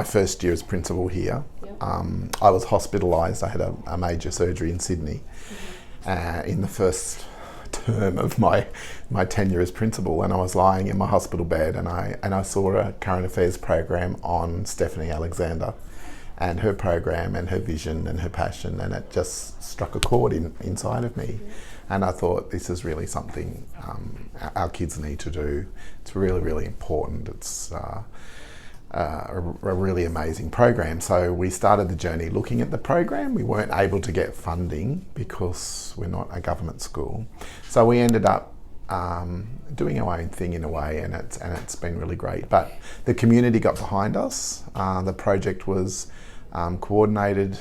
first year as principal here. I was hospitalised. I had a major surgery in Sydney in the first term of my tenure as principal, and I was lying in my hospital bed, and I saw a current affairs program on Stephanie Alexander and her program and her vision and her passion, and it just struck a chord inside of me. And I thought, this is really something our kids need to do. It's really, really important. It's a really amazing program. So we started the journey looking at the program. We weren't able to get funding because we're not a government school. So we ended up doing our own thing in a way, and it's been really great. But the community got behind us. The project was coordinated,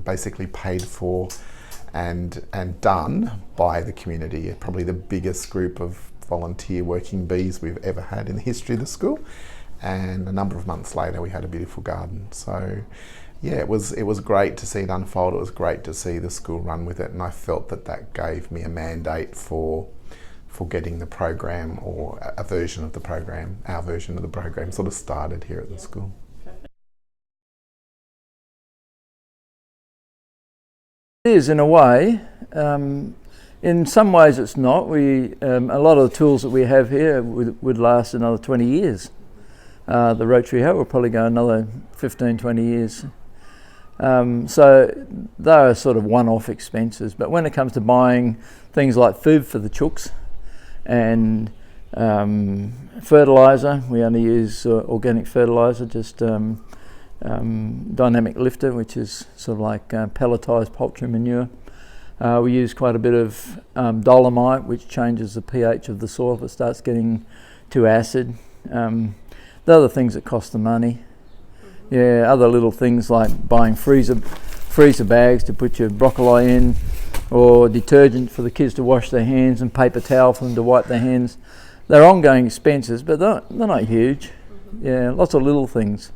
basically paid for and done by the community. Probably the biggest group of volunteer working bees we've ever had in the history of the school. And a number of months later we had a beautiful garden. So yeah, it was great to see it unfold. It was great to see the school run with it, and I felt that gave me a mandate for getting the program, or a version of the program, our version of the program, sort of started here at the school. It is, in a way. In some ways it's not. A lot of the tools that we have here would last another 20 years. The rotary hoe will probably go another 15, 20 years. So they are sort of one-off expenses. But when it comes to buying things like food for the chooks and fertiliser, we only use organic fertiliser, just dynamic lifter, which is sort of like pelletised poultry manure. We use quite a bit of dolomite, which changes the pH of the soil if it starts getting too acid. The other things that cost the money. Yeah, other little things like buying freezer bags to put your broccoli in, or detergent for the kids to wash their hands, and paper towel for them to wipe their hands. They're ongoing expenses, but they're not huge. Yeah, lots of little things.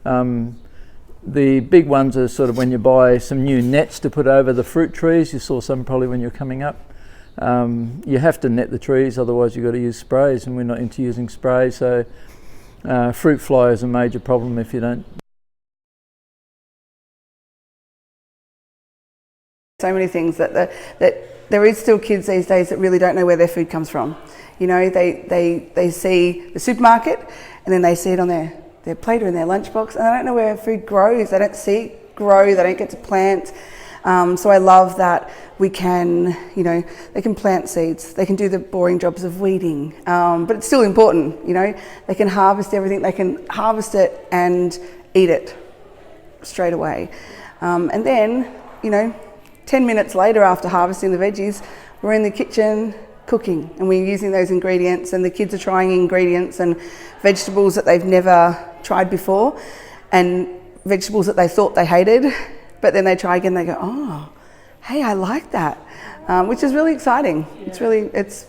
The big ones are sort of when you buy some new nets to put over the fruit trees. You saw some probably when you're coming up. You have to net the trees, otherwise you've got to use sprays, and we're not into using sprays. So fruit fly is a major problem if you don't. So many things that there is still kids these days that really don't know where their food comes from. You know, they see the supermarket, and then they see it on their plate or in their lunchbox, and they don't know where food grows. They don't see it grow. They don't get to plant. So I love that we can, they can plant seeds. They can do the boring jobs of weeding, but it's still important. They can harvest everything. They can harvest it and eat it straight away, and then 10 minutes later after harvesting the veggies, we're in the kitchen cooking, and we're using those ingredients, and the kids are trying ingredients and vegetables that they've never tried before, and vegetables that they thought they hated, but then they try again, they go, oh, hey, I like that, which is really exciting. Yeah. It's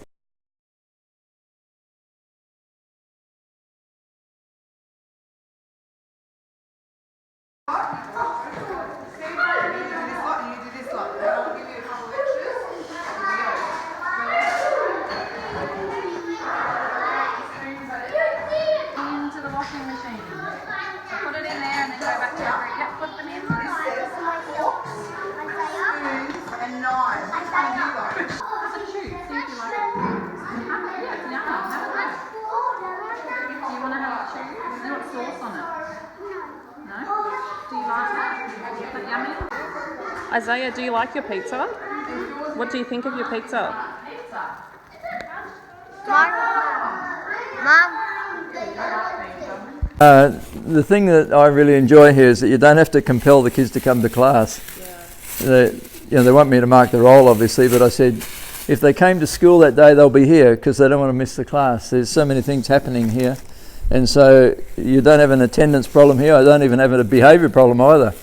Isaiah, do you like your pizza? What do you think of your pizza? The thing that I really enjoy here is that you don't have to compel the kids to come to class. Yeah. They want me to mark the roll, obviously, but I said if they came to school that day, they'll be here because they don't want to miss the class. There's so many things happening here, and so you don't have an attendance problem here. I don't even have a behaviour problem either.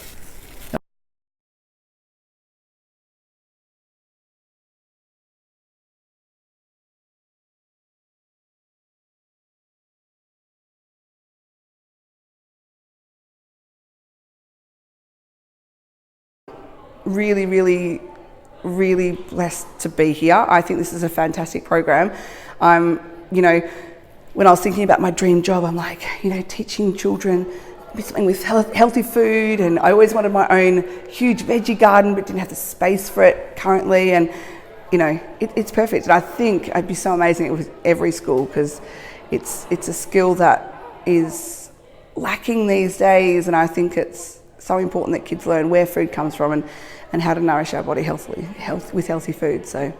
Really, really, really blessed to be here. I think this is a fantastic program. When I was thinking about my dream job, I'm like, teaching children something with healthy food, and I always wanted my own huge veggie garden but didn't have the space for it currently, and you know, it's perfect. And I think it'd be so amazing with every school, because it's a skill that is lacking these days, and I think it's so important that kids learn where food comes from and how to nourish our body with healthy food. So.